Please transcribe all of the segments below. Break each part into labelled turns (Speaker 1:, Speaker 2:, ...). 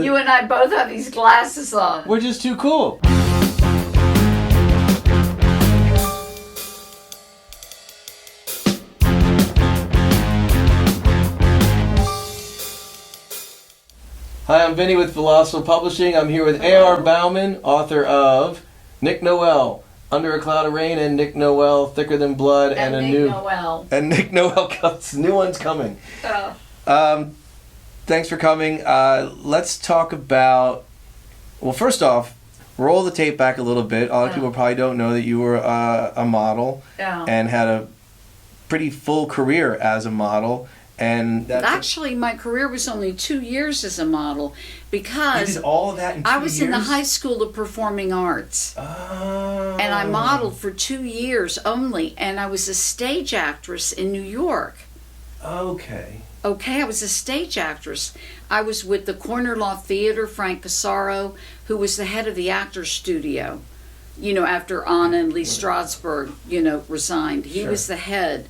Speaker 1: You and I both have these glasses on.
Speaker 2: We're just too cool. Hi, I'm Vinnie with Volossal Publishing. I'm here with A.R. Baumann, author of Nick Noel, Under a Cloud of Rain, and Nick Noel, Thicker Than Blood, and
Speaker 1: Nick Noel.
Speaker 2: And Nick Noel comes. New one's coming.
Speaker 1: Oh.
Speaker 2: Thanks for coming. Let's talk about. Well, first off, roll the tape back a little bit. A lot of people probably don't know that you were a model and had a pretty full career as a model. And
Speaker 1: actually, my career was only 2 years as a model because
Speaker 2: you did all of that in 2 years?
Speaker 1: I was in the High School of Performing Arts.
Speaker 2: Oh.
Speaker 1: And I modeled for 2 years only, and I was a stage actress in New York.
Speaker 2: Okay,
Speaker 1: I was a stage actress. I was with the Corner Loft Theater, Frank Casaro, who was the head of the Actors Studio, after Anna and Lee Strasberg, resigned. He was the head.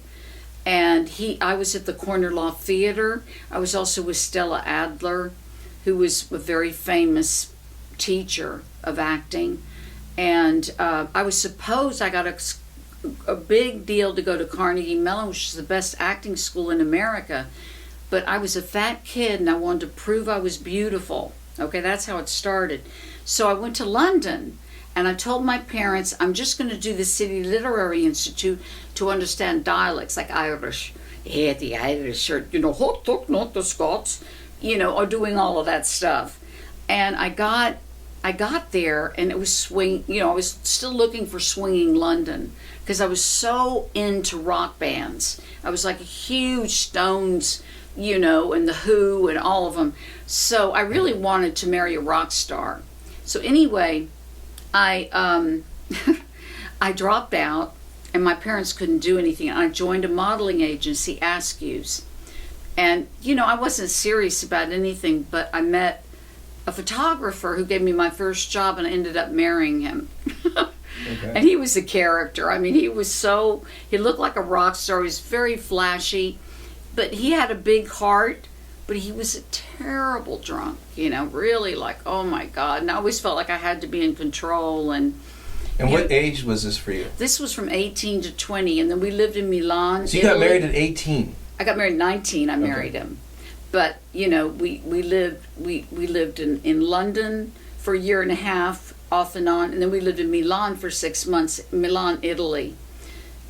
Speaker 1: And I was at the Corner Loft Theater. I was also with Stella Adler, who was a very famous teacher of acting. And I got a big deal to go to Carnegie Mellon, which is the best acting school in America. But I was a fat kid and I wanted to prove I was beautiful. Okay, that's how it started. So I went to London. And I told my parents, I'm just going to do the City Literary Institute to understand dialects, like Irish. Yeah, the Irish, or, hot dog, not the Scots, or doing all of that stuff. And I got there, and it was I was still looking for swinging London, because I was so into rock bands. I was like a huge Stones, and The Who, and all of them. So I really wanted to marry a rock star. So anyway, I dropped out, and my parents couldn't do anything. I joined a modeling agency, Askew's. And, I wasn't serious about anything, but I met a photographer who gave me my first job, and I ended up marrying him.
Speaker 2: Okay.
Speaker 1: And he was a character. I mean, he looked like a rock star. He was very flashy, but he had a big heart. But he was a terrible drunk, really like, oh my God. And I always felt like I had to be in control. And
Speaker 2: what age was this for you?
Speaker 1: This was from 18 to 20, and then we lived in Milan.
Speaker 2: So you got married at 18?
Speaker 1: I got married at 19, I married him. But, we lived in London for a year and a half, off and on, and then we lived in Milan for 6 months, Milan, Italy.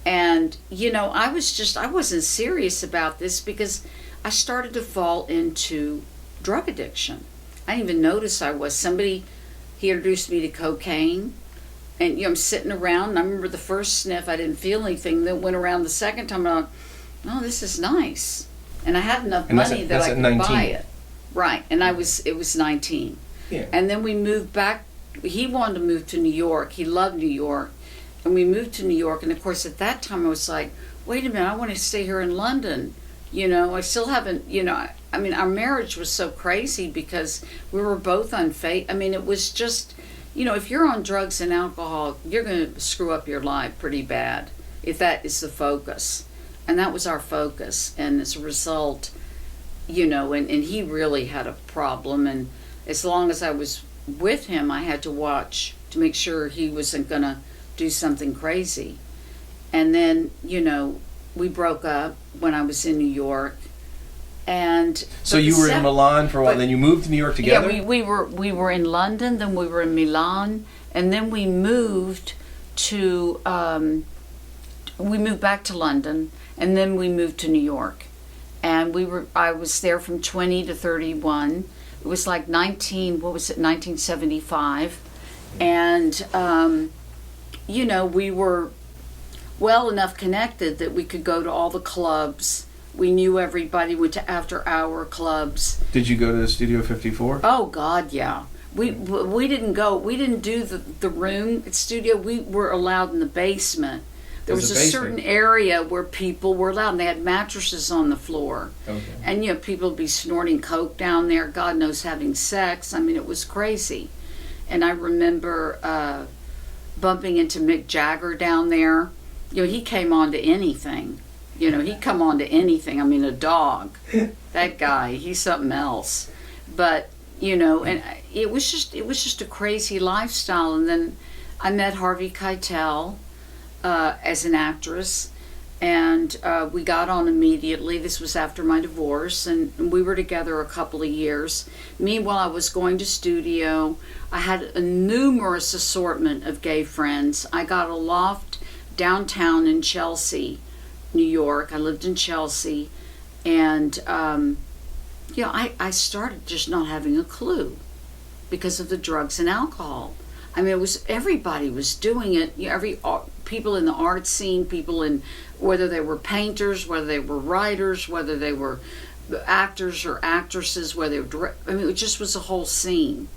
Speaker 1: And, I wasn't serious about this because I started to fall into drug addiction. I didn't even notice I was. He introduced me to cocaine. And, I'm sitting around, and I remember the first sniff, I didn't feel anything. Then went around the second time, and I thought, oh, this is nice. And I had enough money that I could buy it. Right, and it was 19.
Speaker 2: Yeah.
Speaker 1: And then we moved back. He wanted to move to New York. He loved New York. And we moved to New York. And, of course, at that time, I was like, wait a minute, I want to stay here in London. I still haven't, our marriage was so crazy because we were both unfaithful. I mean, it was just, if you're on drugs and alcohol, you're going to screw up your life pretty bad if that is the focus. And that was our focus. And as a result, and he really had a problem. And as long as I was with him, I had to watch to make sure he wasn't going to do something crazy. And then, we broke up when I was in New York, and
Speaker 2: so you were in Milan for a while, and then you moved to New York together.
Speaker 1: Yeah, we were in London, then we were in Milan, and then we moved to we moved back to London, and then we moved to New York, and I was there from 20 to 31. It was like 1975, and we were well enough connected that we could go to all the clubs. We knew everybody, went to after-hour clubs.
Speaker 2: Did you go to the Studio 54?
Speaker 1: Oh, God, yeah. We didn't go. We didn't do the room at studio. We were allowed in the basement. There was a certain area where people were allowed, and they had mattresses on the floor.
Speaker 2: Okay.
Speaker 1: And, people would be snorting coke down there, God knows, having sex. I mean, it was crazy. And I remember bumping into Mick Jagger down there. He came on to anything. He'd come on to anything. I mean, a dog. That guy, he's something else. But, you know, and it was just a crazy lifestyle. And then I met Harvey Keitel as an actress, and we got on immediately. This was after my divorce, and we were together a couple of years. Meanwhile, I was going to studio. I had a numerous assortment of gay friends. I got a loft downtown in Chelsea, New York. I lived in Chelsea, and I started just not having a clue because of the drugs and alcohol. I mean, everybody was doing it. People in the art scene, people in, whether they were painters, whether they were writers, whether they were actors or actresses, it just was a whole scene.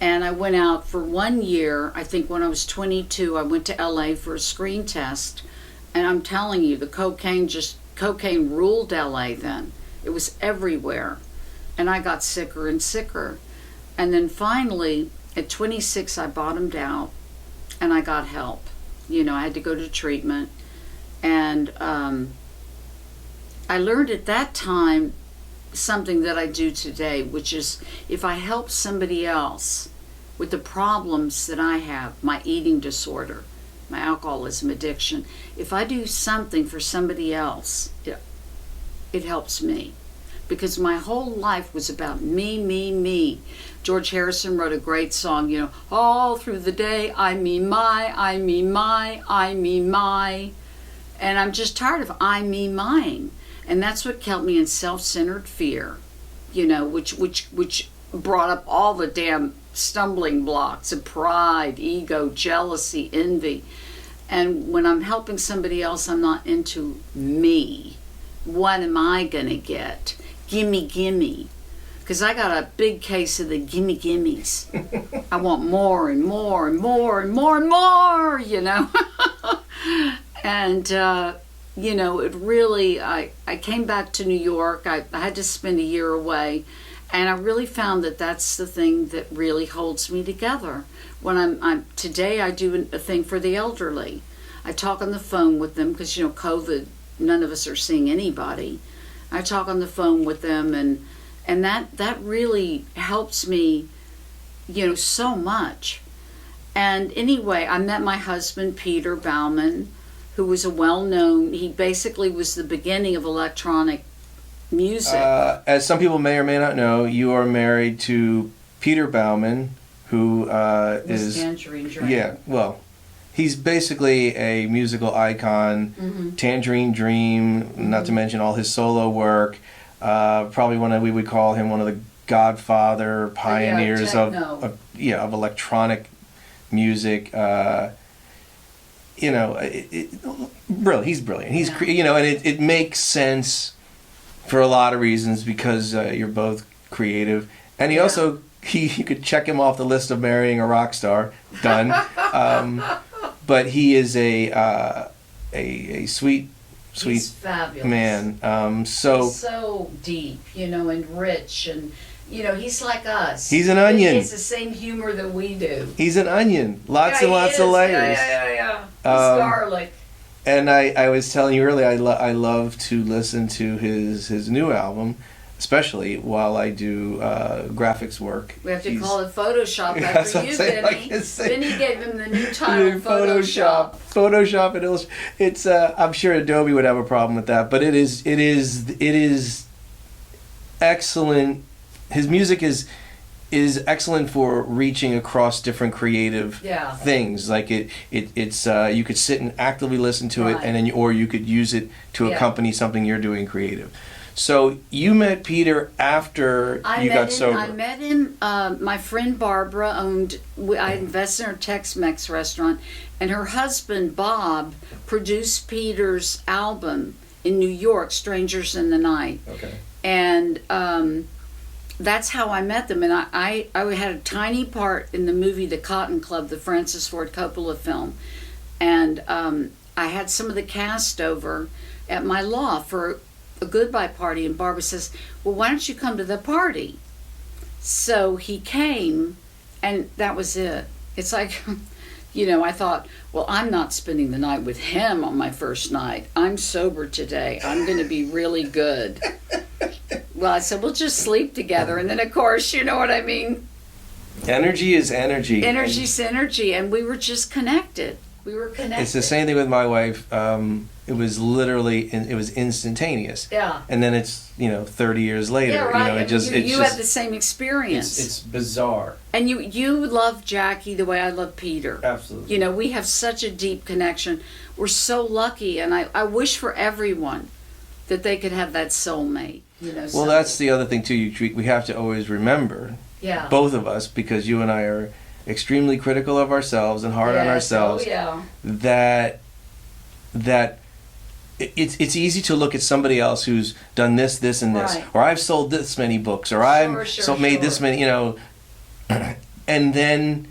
Speaker 1: And I went out for 1 year. I think when I was 22, I went to LA for a screen test, and I'm telling you, the cocaine ruled LA then. It was everywhere, and I got sicker and sicker. And then finally, at 26, I bottomed out, and I got help. I had to go to treatment, and I learned at that time something that I do today, which is if I help somebody else with the problems that I have, my eating disorder, my alcoholism addiction, if I do something for somebody else, it helps me. Because my whole life was about me, me, me. George Harrison wrote a great song, all through the day, I, me, my, I, me, my, I, me, my. And I'm just tired of I, me, mine. And that's what kept me in self-centered fear, which brought up all the damn stumbling blocks of pride, ego, jealousy, envy. And when I'm helping somebody else, I'm not into me. What am I going to get? Gimme, gimme. Because I got a big case of the gimme, gimmes. I want more and more and more and more and more, And, it really, I came back to New York. I had to spend a year away. And I really found that that's the thing that really holds me together. When today I do a thing for the elderly. I talk on the phone with them because, COVID, none of us are seeing anybody. I talk on the phone with them, and that really helps me, so much. And anyway, I met my husband, Peter Baumann, who was he basically was the beginning of electronic music.
Speaker 2: As some people may or may not know, you are married to Peter Baumann, who is
Speaker 1: Tangerine Dream.
Speaker 2: Yeah, well, he's basically a musical icon.
Speaker 1: Mm-hmm.
Speaker 2: Tangerine Dream,
Speaker 1: Mm-hmm.
Speaker 2: not to mention all his solo work. Probably we would call him one of the godfather pioneers of electronic music. Brilliant. He's brilliant. He's and it makes sense for a lot of reasons because you're both creative, and he also you could check him off the list of marrying a rock star. Done. But he is a sweet
Speaker 1: He's fabulous.
Speaker 2: man.
Speaker 1: So deep, and rich, and he's like us.
Speaker 2: He's an onion.
Speaker 1: He has the same humor that we do.
Speaker 2: He's an onion. Lots and lots of layers.
Speaker 1: Yeah. He's garlic.
Speaker 2: And I was telling you earlier, I love to listen to his new album, especially while I do graphics work.
Speaker 1: We have to call it Photoshop after you, Vinnie. Vinnie gave him the new title, Photoshop.
Speaker 2: Photoshop and Illustrator. It's I'm sure Adobe would have a problem with that, but it is excellent. His music is excellent for reaching across different creative things. Like it's you could sit and actively listen to it, and then or you could use it to accompany something you're doing creative. So you met Peter after you got sober.
Speaker 1: I met him. My friend Barbara I invested in her Tex-Mex restaurant, and her husband Bob produced Peter's album in New York, Strangers in the Night.
Speaker 2: Okay.
Speaker 1: And that's how I met them. And I had a tiny part in the movie The Cotton Club, the Francis Ford Coppola film. And I had some of the cast over at my loft for a goodbye party, and Barbara says, well, why don't you come to the party? So he came, and that was it. It's like, I thought, well, I'm not spending the night with him on my first night. I'm sober today. I'm going to be really good. Well, I said, we'll just sleep together. And then, of course, you know what I mean?
Speaker 2: Energy is energy.
Speaker 1: Energy's energy. And we were just connected. We were connected.
Speaker 2: It's the same thing with my wife. It was literally, it was instantaneous.
Speaker 1: Yeah.
Speaker 2: And then it's, 30 years later.
Speaker 1: Yeah, right.
Speaker 2: You know,
Speaker 1: you have the same experience.
Speaker 2: It's bizarre.
Speaker 1: And you love Jackie the way I love Peter.
Speaker 2: Absolutely.
Speaker 1: We have such a deep connection. We're so lucky, and I wish for everyone that they could have that soulmate.
Speaker 2: Well, that's the other thing too. We have to always remember, both of us, because you and I are extremely critical of ourselves and hard on ourselves.
Speaker 1: Oh, yeah.
Speaker 2: That it's easy to look at somebody else who's done this, and this,
Speaker 1: right.
Speaker 2: or I've sold this many books, or made this many, and then,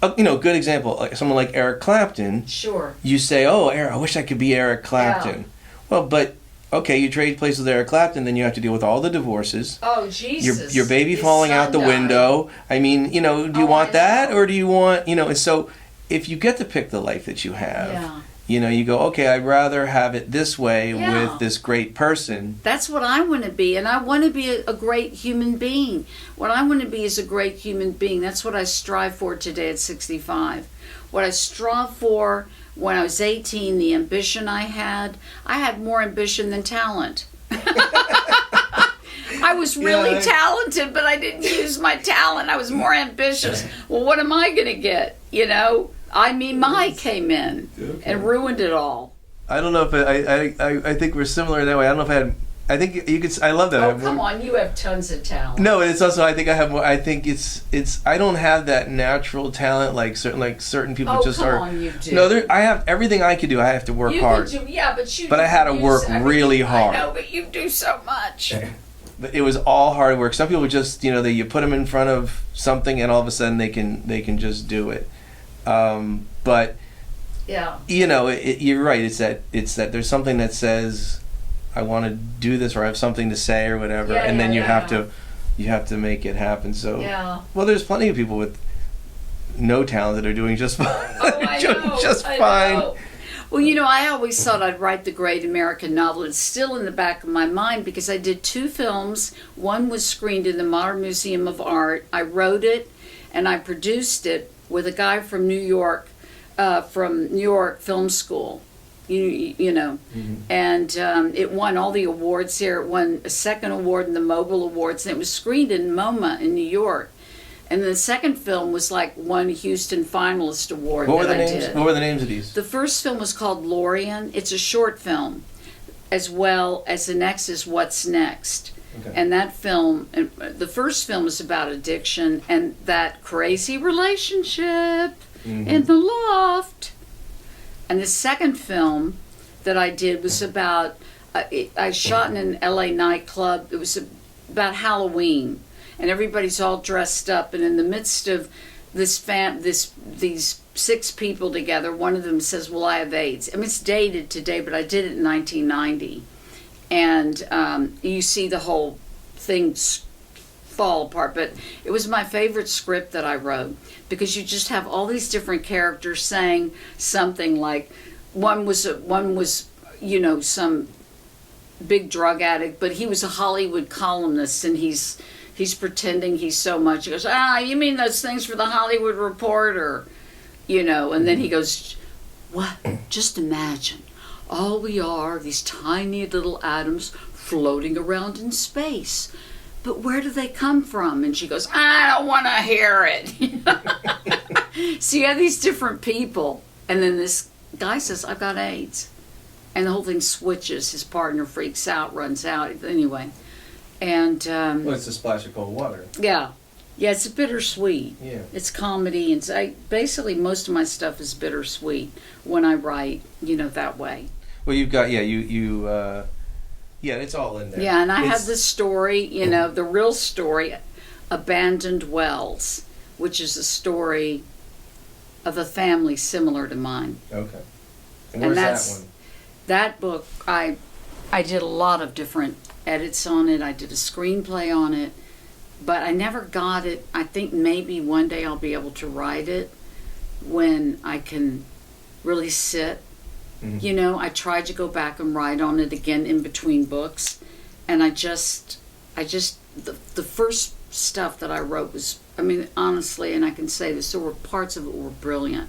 Speaker 2: good example, like someone like Eric Clapton.
Speaker 1: Sure.
Speaker 2: You say, "Oh, Eric, I wish I could be Eric Clapton."
Speaker 1: Yeah.
Speaker 2: Well, but okay, you trade places with Eric Clapton, then you have to deal with all the divorces.
Speaker 1: Oh, Jesus.
Speaker 2: Your baby falling out the window. I mean, do you want that, or do you want, and so if you get to pick the life that you have, you go, okay, I'd rather have it this way with this great person.
Speaker 1: That's what I want to be, and I want to be a great human being. What I want to be is a great human being. That's what I strive for today at 65. What I strive for when I was 18, the ambition I had more ambition than talent. I was really talented, but I didn't use my talent. I was more ambitious. Well, what am I going to get, Mai came in and ruined it all.
Speaker 2: I don't know if I think we're similar in that way. I don't know if I had. I think you could. I love that.
Speaker 1: Oh, come on! You have tons of talent.
Speaker 2: No, it's also. I think I have more. I think it's. I don't have that natural talent like certain people just are.
Speaker 1: Oh, come on, you do.
Speaker 2: No, I have everything I could do. I have to work hard. But I had to work really hard.
Speaker 1: I know, but you do so much.
Speaker 2: But it was all hard work. Some people just, you put them in front of something, and all of a sudden they can just do it. But you're right. It's that there's something that says, I want to do this, or I have something to say, or whatever, and then you have to make it happen. So well, there's plenty of people with no talent that are doing just fine.
Speaker 1: Oh, I know.
Speaker 2: Just
Speaker 1: I
Speaker 2: fine.
Speaker 1: know. Well, I always thought I'd write the great American novel. It's still in the back of my mind because I did 2 films. One was screened in the Modern Museum of Art. I wrote it and I produced it with a guy from New York Film School.
Speaker 2: Mm-hmm.
Speaker 1: And it won all the awards here. It won a second award in the Mobile Awards, and it was screened in MoMA in New York. And the second film was won a Houston Finalist Award.
Speaker 2: What were the names? What were the names of these?
Speaker 1: The first film was called Lorien. It's a short film, as well as the next is What's Next. Okay. And that film, the first film is about addiction and that crazy relationship in the loft. And the second film that I did was about, I shot in an LA nightclub. It was about Halloween. And everybody's all dressed up, and in the midst of these 6 people together, one of them says, "Well, I have AIDS." I mean, it's dated today, but I did it in 1990, and you see the whole thing fall apart. But it was my favorite script that I wrote because you just have all these different characters saying something like, one was some big drug addict, but he was a Hollywood columnist, and he's pretending he's so much. He goes, you mean those things for the Hollywood Reporter? And then he goes, what? Just imagine. All we are, these tiny little atoms floating around in space. But where do they come from? And she goes, I don't want to hear it. So you have these different people. And then this guy says, I've got AIDS. And the whole thing switches. His partner freaks out, runs out. Anyway. And
Speaker 2: well, it's a splash of cold water.
Speaker 1: Yeah, it's bittersweet.
Speaker 2: Yeah,
Speaker 1: it's comedy, and basically most of my stuff is bittersweet when I write, that way.
Speaker 2: Well, you've got it's all in there.
Speaker 1: Yeah, and I have this story, the real story, Abandoned Wells, which is a story of a family similar to mine.
Speaker 2: Okay, and where's that one?
Speaker 1: That book, I did a lot of different edits on it. I did a screenplay on it, but I never got it. I think maybe one day I'll be able to write it when I can really sit. I tried to go back and write on it again in between books, and I just the first stuff that I wrote was, I mean, honestly, and I can say this, there were parts of it were brilliant.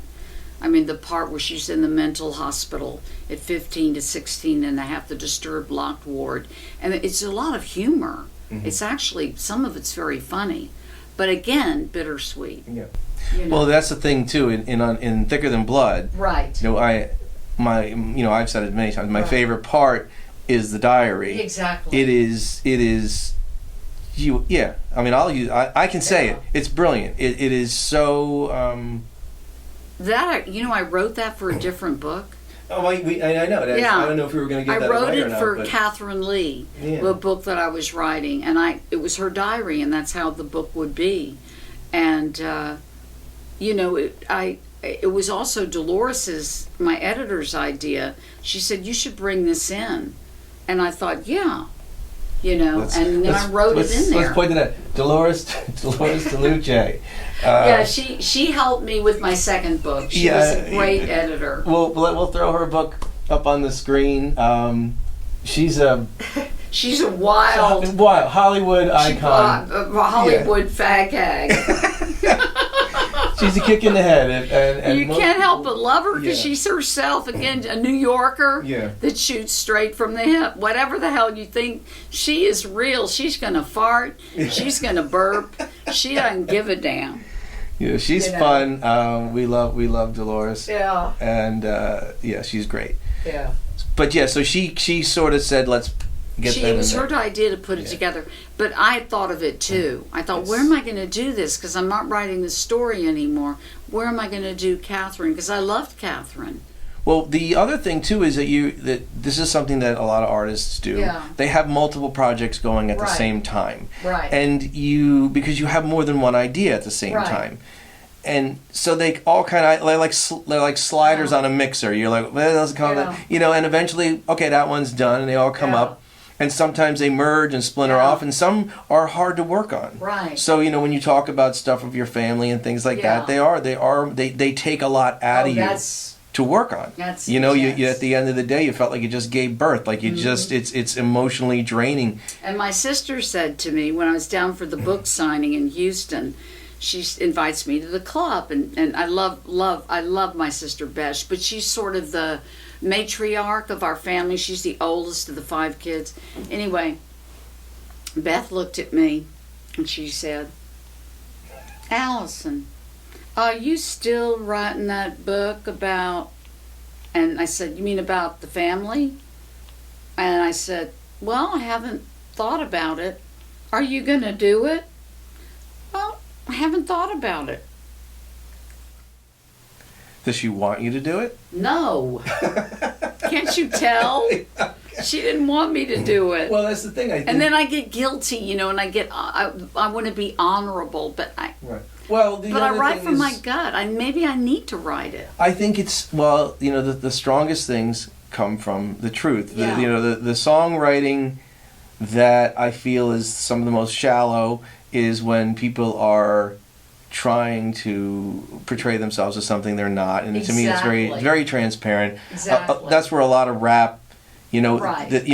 Speaker 1: I mean, the part where she's in the mental hospital at 15 to 16 and they have the disturbed locked ward. And it's a lot of humor. Mm-hmm. It's actually, some of it's very funny. But again, bittersweet.
Speaker 2: Yeah. You know? Well, that's the thing, too, in Thicker Than Blood.
Speaker 1: Right.
Speaker 2: You know, I've said it many times, my favorite part is the diary.
Speaker 1: Exactly.
Speaker 2: It is, yeah. I mean, I can say it. It's brilliant. It is so...
Speaker 1: I wrote that for a different book.
Speaker 2: Oh, I know. I don't know if we were going to get that
Speaker 1: I wrote
Speaker 2: away
Speaker 1: it
Speaker 2: or not,
Speaker 1: for
Speaker 2: but...
Speaker 1: Catherine Lee, a book that I was writing, and it was her diary, and that's how the book would be. And, it was also Dolores's, my editor's idea. She said, you should bring this in. And I thought, yeah. And then I wrote it in there.
Speaker 2: Let's point to that. Dolores DeLuce.
Speaker 1: Yeah, she helped me with my second book. She was a great editor.
Speaker 2: We'll throw her book up on the screen. She's a
Speaker 1: wild
Speaker 2: Hollywood icon.
Speaker 1: Hollywood fag hag.
Speaker 2: She's a kick in the head. And
Speaker 1: you can't help but love her because she's herself, again, a New Yorker that shoots straight from the hip. Whatever the hell you think, she is real. She's going to fart. She's going to burp. She doesn't give a damn.
Speaker 2: Yeah, she's fun. We love Dolores.
Speaker 1: Yeah.
Speaker 2: And she's great.
Speaker 1: Yeah.
Speaker 2: But so she sort of said, let's get that in there.
Speaker 1: It was her idea to put it together. But I thought of it too. I thought, where am I going to do this? Because I'm not writing this story anymore. Where am I going to do Catherine? Because I loved Catherine.
Speaker 2: Well, the other thing too is that this is something that a lot of artists do.
Speaker 1: Yeah.
Speaker 2: They have multiple projects going at the same time.
Speaker 1: Right.
Speaker 2: And because you have more than one idea at the same time. And so they all kind of they're like sliders on a mixer. You're like, well, let's call that, and eventually, okay, that one's done, and they all come up. And sometimes they merge and splinter off, and some are hard to work on.
Speaker 1: Right.
Speaker 2: So when you talk about stuff of your family and things like that, they take a lot out of you to work on. You at the end of the day, you felt like you just gave birth, like you just it's emotionally draining.
Speaker 1: And my sister said to me when I was down for the book signing in Houston, she invites me to the club, and I love my sister Besh, but she's sort of the matriarch of our family. She's the oldest of the 5 kids. Anyway, Beth looked at me and she said, Allison, are you still writing that book about... And I said, you mean about the family? And I said, well, I haven't thought about it. Are you going to do it? Well, I haven't thought about it.
Speaker 2: Does she want you to do it?
Speaker 1: No. Can't you tell? She didn't want me to do it.
Speaker 2: Well, that's the thing.
Speaker 1: And then I get guilty, and I want to be honorable, but I write from my gut. Maybe I need to write it.
Speaker 2: I think it's the strongest things come from the truth.
Speaker 1: Yeah.
Speaker 2: The songwriting that I feel is some of the most shallow is when people are trying to portray themselves as something they're not, and to me it's very transparent.
Speaker 1: Exactly.
Speaker 2: That's where a lot of rap,
Speaker 1: right.
Speaker 2: that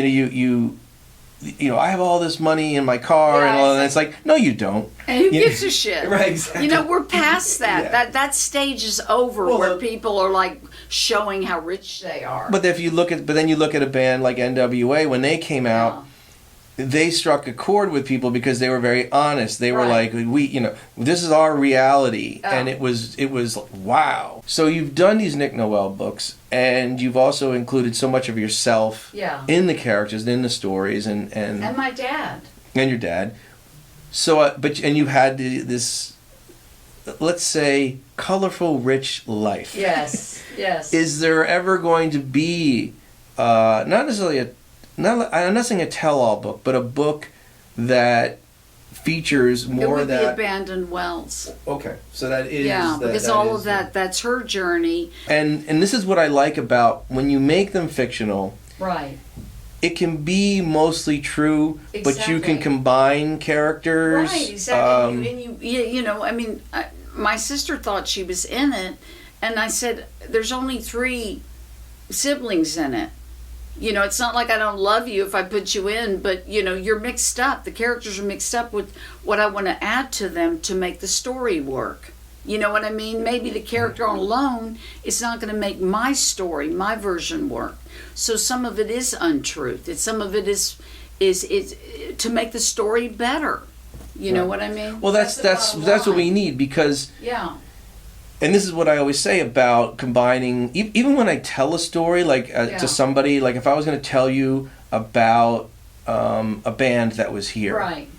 Speaker 2: I have all this money in my car and all that. It's like, no, you don't.
Speaker 1: And who gives a shit?
Speaker 2: Right, exactly.
Speaker 1: We're past that. Yeah. That stage is over, where people are like showing how rich they are. But
Speaker 2: then you look at a band like NWA when they came out. They struck a chord with people because they were very honest. They were like, this is our reality. And it was wow. So you've done these Nick Noel books, and you've also included so much of yourself in the characters, in the stories, and
Speaker 1: my dad.
Speaker 2: And your dad. So, and you had this, let's say, colorful, rich life.
Speaker 1: Yes, yes.
Speaker 2: Is there ever going to be, not necessarily I'm not saying a tell-all book, but a book that features more
Speaker 1: it would
Speaker 2: that...
Speaker 1: be Abandoned Wells.
Speaker 2: Okay, so that is...
Speaker 1: Yeah, because all of that's her journey.
Speaker 2: And this is what I like about when you make them fictional.
Speaker 1: Right.
Speaker 2: It can be mostly true, but you can combine characters.
Speaker 1: Right, exactly. My sister thought she was in it, and I said, there's only 3 siblings in it. You know, it's not like I don't love you if I put you in, but, you know, you're mixed up. The characters are mixed up with what I want to add to them to make the story work. You know what I mean? Maybe the character on alone is not going to make my story, my version work. So some of it is untruth. Some of it is to make the story better. You know what I mean?
Speaker 2: Well, that's what we need, because and this is what I always say about combining. Even when I tell a story, like to somebody, like if I was going to tell you about a band that was here,
Speaker 1: right?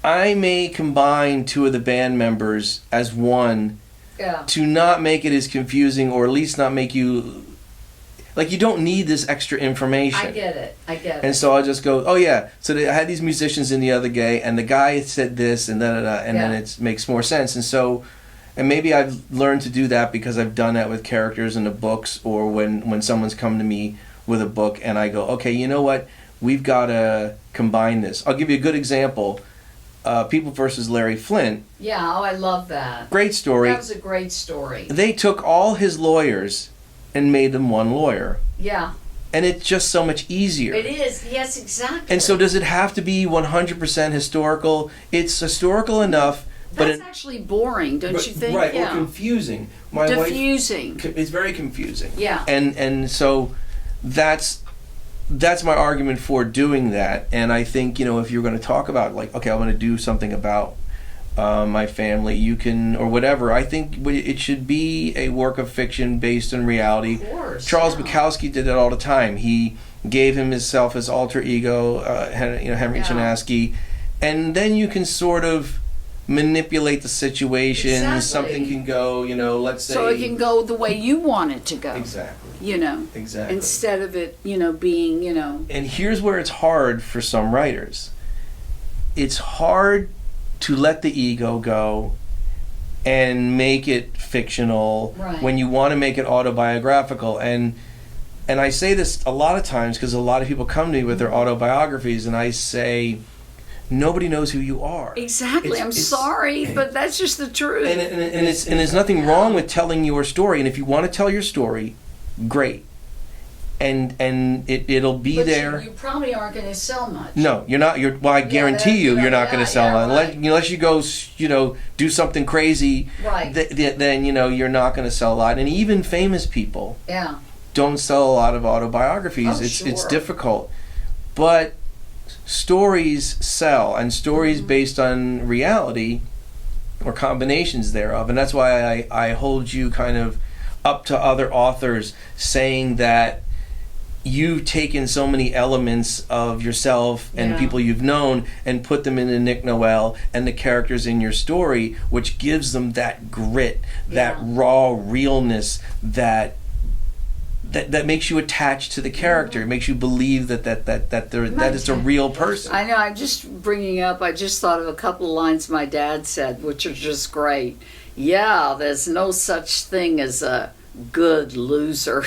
Speaker 2: I may combine two of the band members as one to not make it as confusing, or at least not make you like you don't need this extra information.
Speaker 1: I get it.
Speaker 2: And so I'll just go, oh yeah. So I had these musicians in the other gay, and the guy said this, and and then it makes more sense. And so. And maybe I've learned to do that because I've done that with characters in the books, or when someone's come to me with a book and I go, okay, you know what? We've got to combine this. I'll give you a good example. People versus Larry Flint.
Speaker 1: Yeah, I love that.
Speaker 2: Great story.
Speaker 1: That was a great story.
Speaker 2: They took all his lawyers and made them one lawyer.
Speaker 1: Yeah.
Speaker 2: And it's just so much easier.
Speaker 1: It is, yes, exactly.
Speaker 2: And so does it have to be 100% historical? It's historical enough.
Speaker 1: That's actually boring, don't you think?
Speaker 2: Right, or confusing.
Speaker 1: Diffusing.
Speaker 2: It's very confusing.
Speaker 1: Yeah.
Speaker 2: And so that's my argument for doing that. And I think, you know, if you're going to talk about, like, okay, I want to do something about my family, you can, or whatever. I think it should be a work of fiction based on reality.
Speaker 1: Of course.
Speaker 2: Charles Bukowski did that all the time. He gave himself his alter ego, Henry Chinaski, and then you can sort of manipulate the situation.
Speaker 1: Exactly.
Speaker 2: Something can go, you know, let's say,
Speaker 1: so it can go the way you want it to go.
Speaker 2: Exactly.
Speaker 1: You know.
Speaker 2: Exactly.
Speaker 1: Instead of it, you know, being, you know.
Speaker 2: And here's where it's hard for some writers. It's hard to let the ego go and make it fictional when you want to make it autobiographical. And I say this a lot of times because a lot of people come to me with their autobiographies, and I say, nobody knows who you are.
Speaker 1: Exactly. I'm sorry, but that's just the truth.
Speaker 2: And there's nothing wrong with telling your story. And if you want to tell your story, great. And it'll be there.
Speaker 1: You probably aren't going to sell much.
Speaker 2: No, you're not. Well, I guarantee you're not going to sell much unless you go, you know, do something crazy.
Speaker 1: Right.
Speaker 2: Then you know you're not going to sell a lot. And even famous people don't sell a lot of autobiographies. It's difficult, but stories sell, and stories based on reality or combinations thereof. And that's why I hold you kind of up to other authors saying that you've taken so many elements of yourself and people you've known and put them into Nick Noel and the characters in your story, which gives them that grit, that raw realness, that makes you attached to the character. It makes you believe that it's a real person.
Speaker 1: I know. I'm just bringing up. I just thought of a couple of lines my dad said, which are just great. Yeah, there's no such thing as a good loser.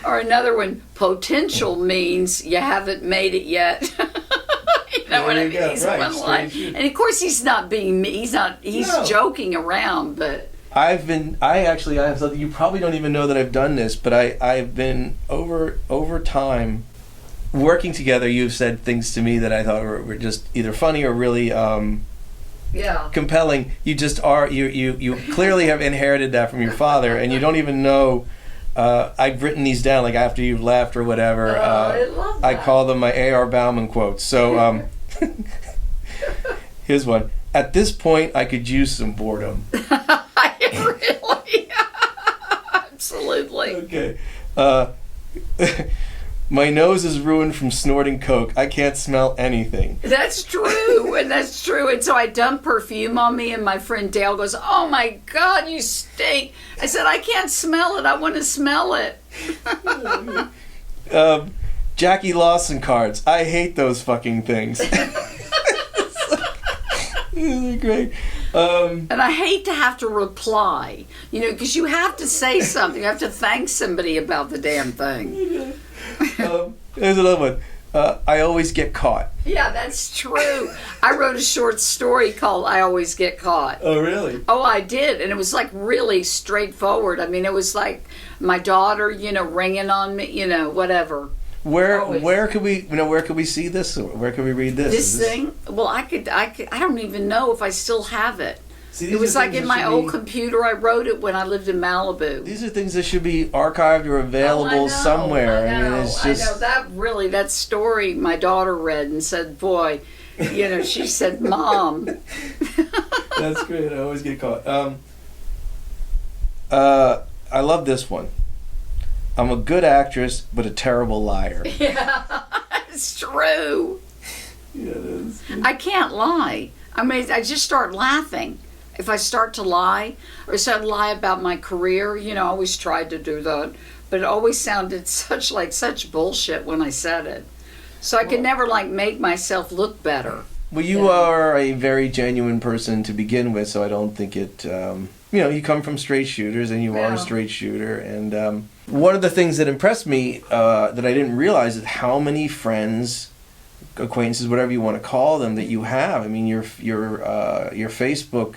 Speaker 1: Or another one, potential means you haven't made it yet. You know what I mean? He's one line. And of course, he's not being me. He's joking around, but.
Speaker 2: I have something, you probably don't even know that I've done this, but I've been over time working together. You've said things to me that I thought were just either funny or really compelling. You just are, you clearly have inherited that from your father, and you don't even know. I've written these down like after you've left or whatever.
Speaker 1: I love that.
Speaker 2: I call them my A.R. Baumann quotes. So here's one. At this point, I could use some boredom.
Speaker 1: Really? Absolutely.
Speaker 2: Okay. My nose is ruined from snorting coke. I can't smell anything.
Speaker 1: That's true, and that's true. And so I dumped perfume on me, and my friend Dale goes, "Oh my God, you stink." I said, "I can't smell it. I want to smell it."
Speaker 2: Jackie Lawson cards. I hate those fucking things. They're great.
Speaker 1: And I hate to have to reply, you know, because you have to say something. You have to thank somebody about the damn thing.
Speaker 2: Here's another one. I always get caught.
Speaker 1: Yeah, that's true. I wrote a short story called I Always Get Caught.
Speaker 2: Oh, really?
Speaker 1: Oh, I did. And it was like really straightforward. I mean, it was like my daughter, ringing on me, whatever.
Speaker 2: Where could we see this? Where could we read this?
Speaker 1: This thing? Well, I don't even know if I still have it.
Speaker 2: See,
Speaker 1: it was like in my old computer. I wrote it when I lived in Malibu.
Speaker 2: These are things that should be archived or available somewhere.
Speaker 1: I know.
Speaker 2: It's just...
Speaker 1: I know. That story my daughter read and said, boy, she said, Mom.
Speaker 2: That's great. I always get caught. I love this one. I'm a good actress, but a terrible liar.
Speaker 1: Yeah, it's true.
Speaker 2: Yeah, it is.
Speaker 1: I can't lie. I mean, I just start laughing. If I start to lie, or start to lie about my career, I always tried to do that, but it always sounded such bullshit when I said it. So I could never make myself look better.
Speaker 2: Well, you are a very genuine person to begin with, so I don't think it. You come from straight shooters, and you are a straight shooter. And one of the things that impressed me that I didn't realize is how many friends, acquaintances, whatever you want to call them, that you have. I mean, your Facebook,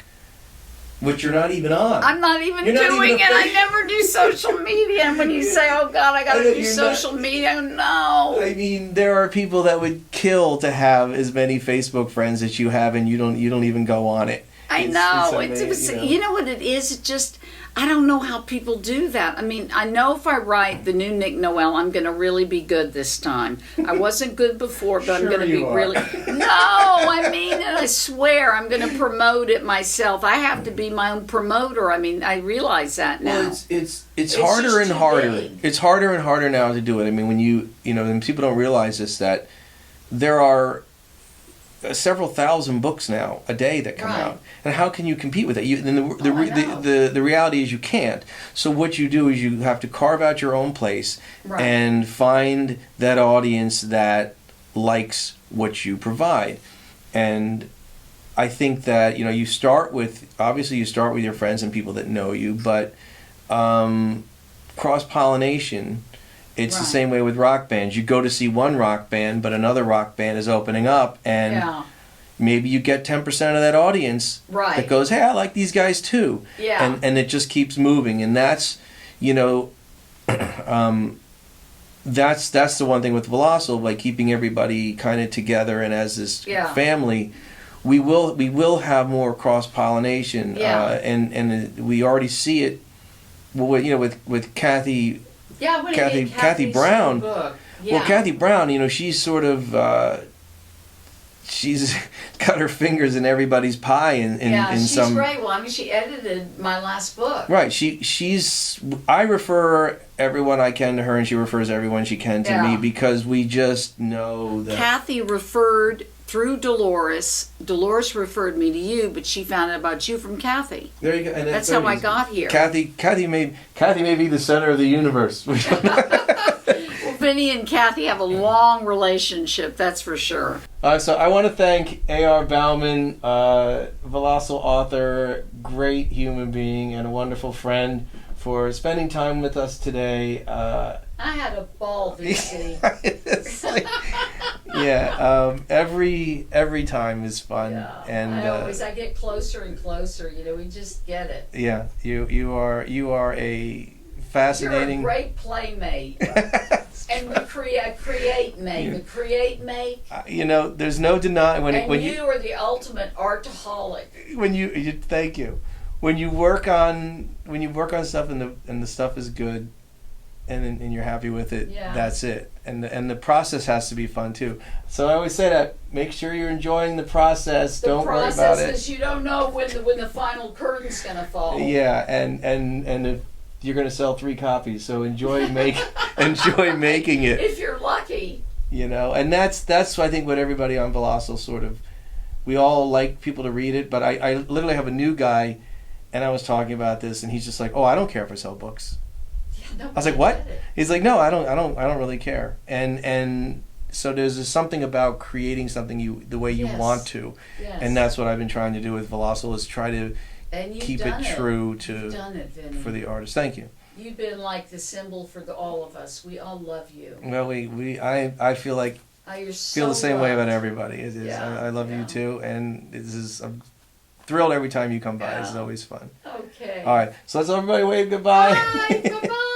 Speaker 2: which you're not even on.
Speaker 1: I'm not even doing it. I never do social media. And when you say, "Oh God, I got to do social media," no.
Speaker 2: I mean, there are people that would kill to have as many Facebook friends as you have, and you don't even go on it.
Speaker 1: I know. You know what it is? It just, I don't know how people do that. I mean, I know if I write the new Nick Noel, I'm going to really be good this time. I wasn't good before, but I'm going to be really... No, I mean, and I swear I'm going to promote it myself. I have to be my own promoter. I mean, I realize that now.
Speaker 2: Well, it's harder and harder.
Speaker 1: Big.
Speaker 2: It's harder and harder now to do it. I mean, when and people don't realize this, that there are several thousand books now a day that come out, and how can you compete with it? The reality is you can't. So what you do is you have to carve out your own place and find that audience that likes what you provide. And I think that you start with your friends and people that know you, but cross-pollination. It's the same way with rock bands. You go to see one rock band, but another rock band is opening up, and maybe you get 10% of that audience that goes, "Hey, I like these guys too." Yeah. And it just keeps moving, and that's that's the one thing with Volossal, by keeping everybody kind of together and as this family. We will have more cross pollination, and we already see it. Well, with Kathy.
Speaker 1: Yeah,
Speaker 2: Kathy Brown.
Speaker 1: Book. Yeah.
Speaker 2: Well, Kathy Brown, she's sort of she's got her fingers in everybody's pie in
Speaker 1: she's
Speaker 2: some.
Speaker 1: Great. Well, I mean, she edited my last book.
Speaker 2: Right. I refer everyone I can to her, and she refers everyone she can to me, because we just know that.
Speaker 1: Kathy referred through Dolores. Dolores referred me to you, but she found out about you from Kathy.
Speaker 2: There you go. And
Speaker 1: that's how I got here.
Speaker 2: Kathy may be the center of the universe.
Speaker 1: Well, Vinnie and Kathy have a long relationship, that's for sure.
Speaker 2: So I want to thank A.R. Baumann, Volossal author, great human being, and a wonderful friend, for spending time with us today.
Speaker 1: I had a ball, VC.
Speaker 2: Every time is fun, and
Speaker 1: I get closer and closer. We just get it.
Speaker 2: Yeah, you are a fascinating.
Speaker 1: You're a great playmate, and the create make.
Speaker 2: There's no denying when
Speaker 1: you are the ultimate artaholic.
Speaker 2: Thank you. When you work on stuff and the stuff is good, and you're happy with it, that's it. And the process has to be fun too. So I always say that, make sure you're enjoying the process. Don't worry about it. The process,
Speaker 1: because you don't know when the final curtain's gonna fall.
Speaker 2: Yeah, and if you're gonna sell 3 copies, so enjoy making it.
Speaker 1: If you're lucky.
Speaker 2: And that's I think what everybody on Volossal sort of, we all like people to read it, but I literally have a new guy, and I was talking about this, and he's just like, "Oh, I don't care if I sell books." I was like, "What?" He's like, "No, I don't really care." And so there's something about creating something the way you want to, and that's what I've been trying to do with Volossal, is try to keep it true to for the artist. Thank you.
Speaker 1: You've been like the symbol for all of us. We all love you.
Speaker 2: Well, I feel like
Speaker 1: Oh, you're
Speaker 2: feel the same way
Speaker 1: loved.
Speaker 2: about everybody. It is.
Speaker 1: Yeah,
Speaker 2: I love
Speaker 1: yeah.
Speaker 2: you too, and I'm thrilled every time you come by.
Speaker 1: Yeah.
Speaker 2: It's always fun.
Speaker 1: Okay.
Speaker 2: All right, so let's everybody wave goodbye.
Speaker 1: Bye. Bye-bye.